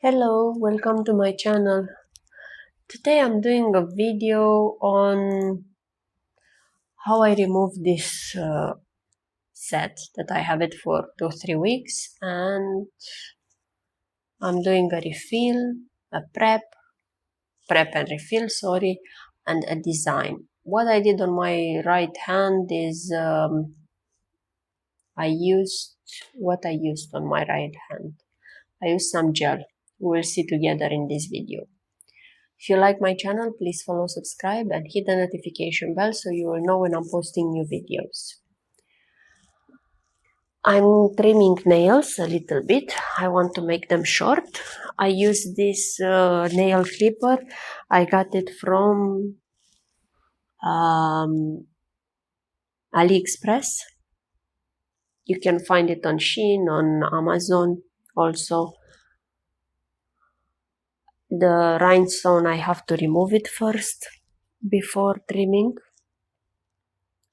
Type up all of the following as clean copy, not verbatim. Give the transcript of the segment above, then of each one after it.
Hello, welcome to my channel. Today I'm doing a video on how I remove this set that I have it for 2-3 weeks, and I'm doing a refill, a prep and refill, sorry, and a design. What I did on my right hand is I used on my right hand. I used some gel. We'll see together in this video. If you like my channel, please follow, subscribe, and hit the notification bell so you will know when I'm posting new videos. I'm trimming nails a little bit. I want to make them short. I use this nail clipper. I got it from AliExpress. You can find it on Shein, on Amazon also. The rhinestone, I have to remove it first before trimming.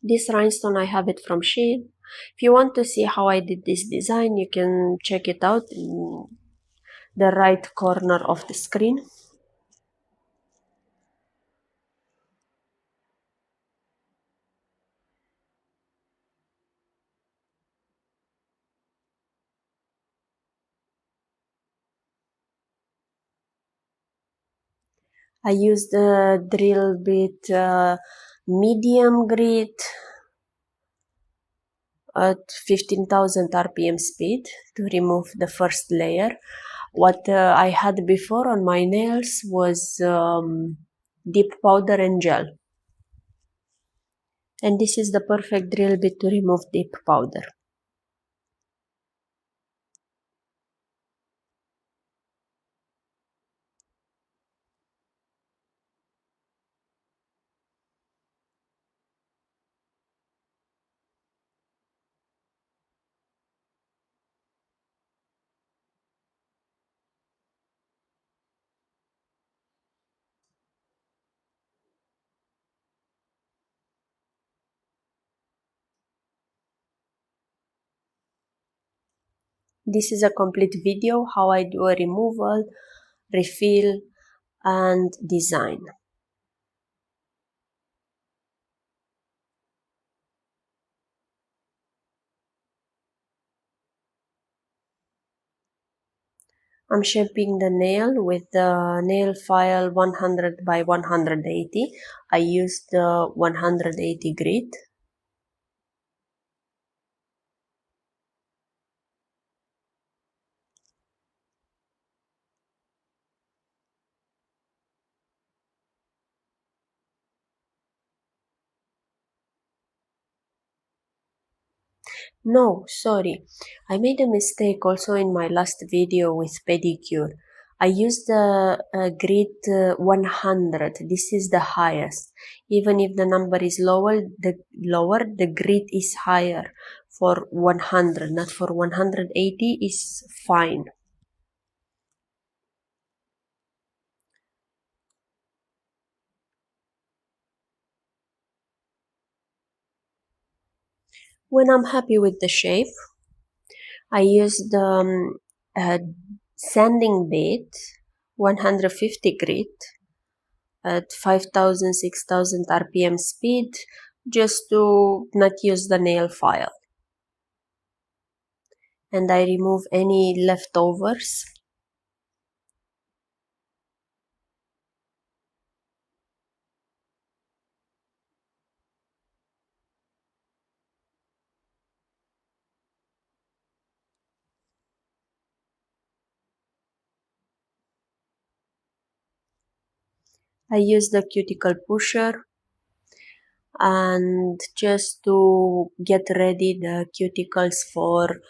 This rhinestone, I have it from Shein. If you want to see how I did this design, you can check it out in the right corner of the screen. I used the drill bit medium grit at 15,000 RPM speed to remove the first layer. What I had before on my nails was dip powder and gel. And this is the perfect drill bit to remove dip powder. This is a complete video how I do a removal, refill, and design. I'm shaping the nail with the nail file 100 by 180. I used the 180 grit. No, sorry. I made a mistake also in my last video with pedicure. I used the grit 100. This is the highest. Even if the number is lower, the grit is higher for 100, not for 180 is fine. When I'm happy with the shape, I use the sanding bit 150 grit at 5,000, 6,000 RPM speed just to not use the nail file. And I remove any leftovers. I use the cuticle pusher and just to get ready the cuticles for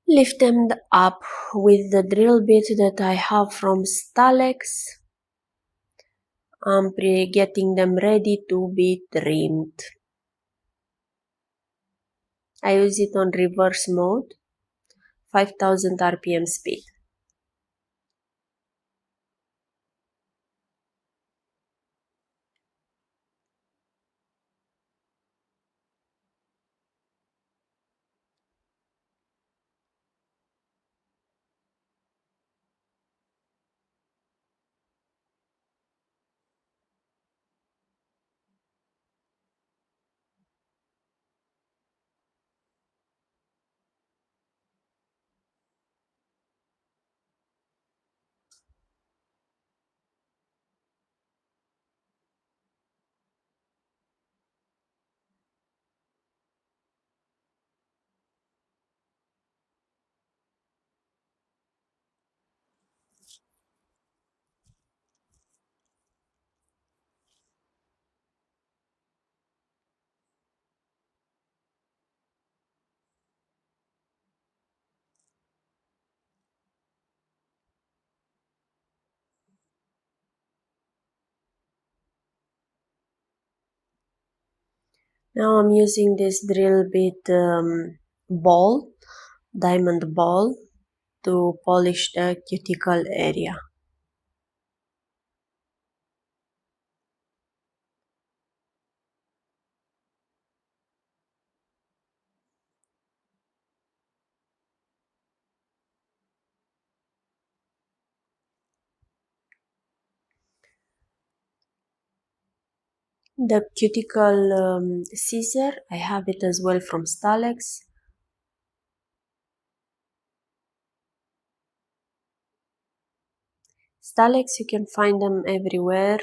lift them up with the drill bit that I have from Stalex. I'm getting them ready to be trimmed. I use it on reverse mode, 5,000 RPM speed. Now I'm using this drill bit ball, diamond ball, to polish the cuticle area. The cuticle scissor, I have it as well from Stalex. Stalex, you can find them everywhere.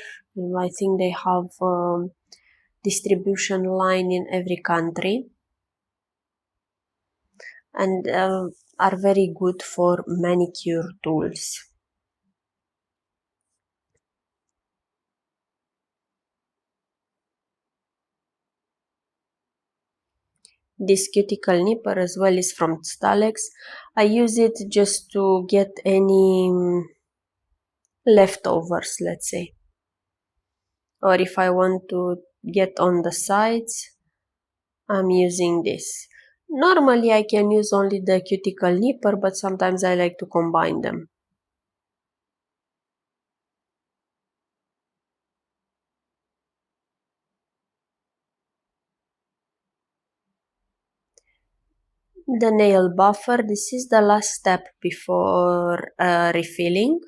I think they have distribution line in every country, and are very good for manicure tools. This cuticle nipper as well is from Stalex. I use it just to get any leftovers, let's say. Or if I want to get on the sides, I'm using this. Normally I can use only the cuticle nipper, but sometimes I like to combine them. The nail buffer, this is the last step before refilling,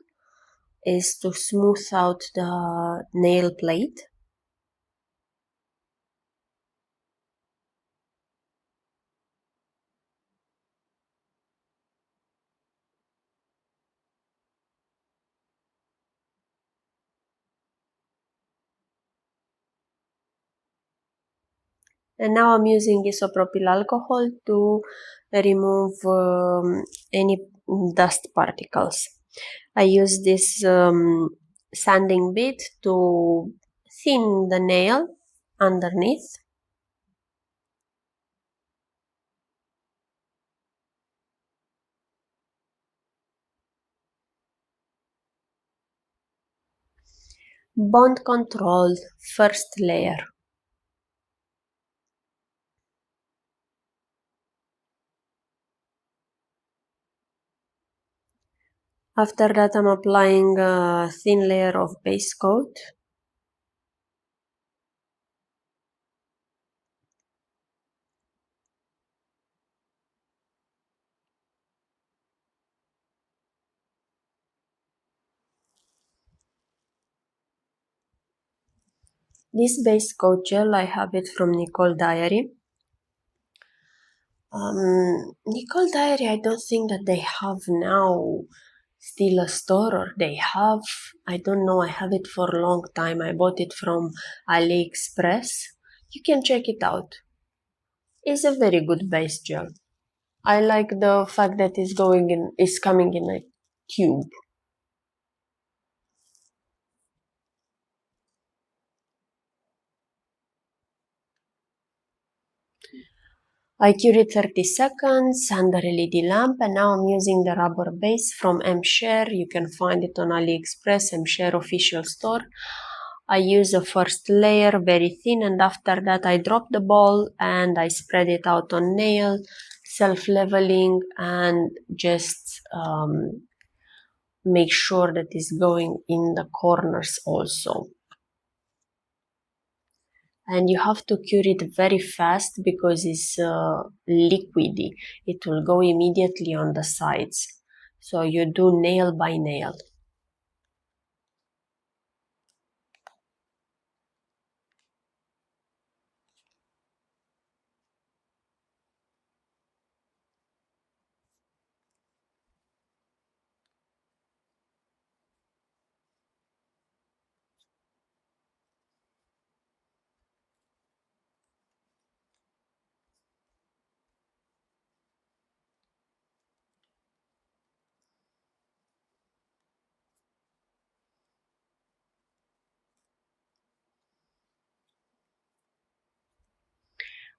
is to smooth out the nail plate. And now I'm using isopropyl alcohol to remove any dust particles. I use this sanding bit to thin the nail underneath. Bond control, first layer. After that I'm applying a thin layer of base coat. This base coat gel, I have it from Nicole Diary. Nicole Diary, I don't think that they have now still a store, or they have, I don't know, I have it for a long time. I bought it from AliExpress. You can check it out. It's a very good base gel. I like the fact that it's coming in a tube. I cure it 30 seconds under LED lamp, and now I'm using the rubber base from M-Share. You can find it on AliExpress, M-Share official store. I use a first layer very thin, and after that I drop the ball and I spread it out on nail, self-leveling, and just make sure that it's going in the corners also. And you have to cure it very fast because it's liquidy. It will go immediately on the sides. So you do nail by nail.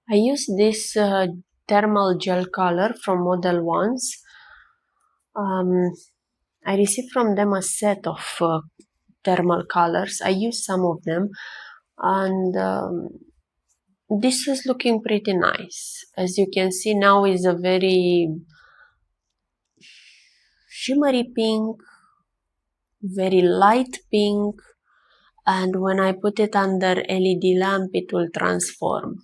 I use this thermal gel color from Modelones. I received from them a set of thermal colors. I use some of them, and this is looking pretty nice. As you can see now is a very shimmery pink, very light pink, and when I put it under LED lamp it will transform.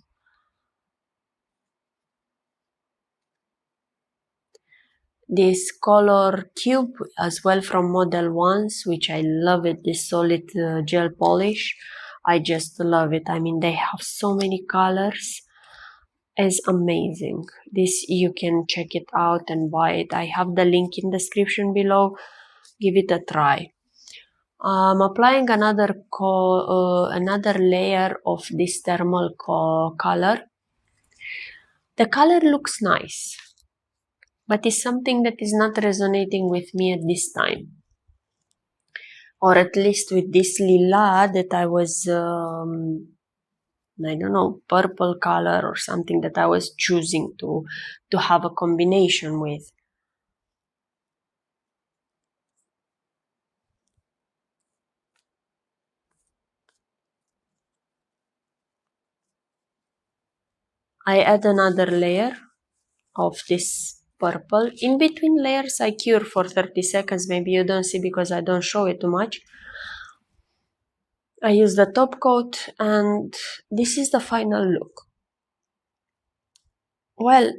This color cube as well from Modelones, which I love it, this solid gel polish. I just love it. I mean, they have so many colors. It's amazing. This you can check it out and buy it. I have the link in the description below. Give it a try. I'm applying another layer of this thermal color. The color looks nice, but it's something that is not resonating with me at this time. Or at least with this lila that I was, I don't know, purple color or something that I was choosing to have a combination with. I add another layer of this purple. In between layers I cure for 30 seconds. Maybe you don't see because I don't show it too much. I use the top coat and this is the final look. Well,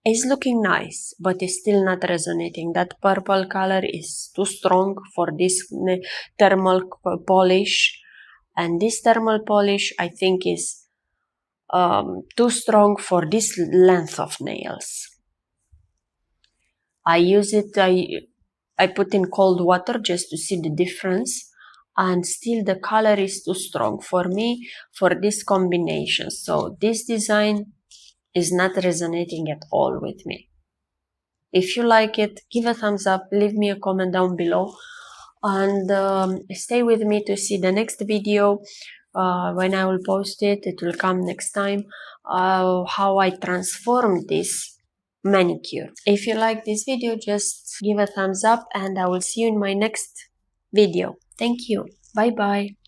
it's looking nice, but it's still not resonating. That purple color is too strong for this thermal polish, and this thermal polish I think is too strong for this length of nails. I use it, I put in cold water just to see the difference, and still the color is too strong for me for this combination. So this design is not resonating at all with me. If you like it, give a thumbs up, leave me a comment down below, and stay with me to see the next video. When I will post it, it will come next time, how I transform this manicure. If you like this video, just give a thumbs up and I will see you in my next video. Thank you. Bye bye.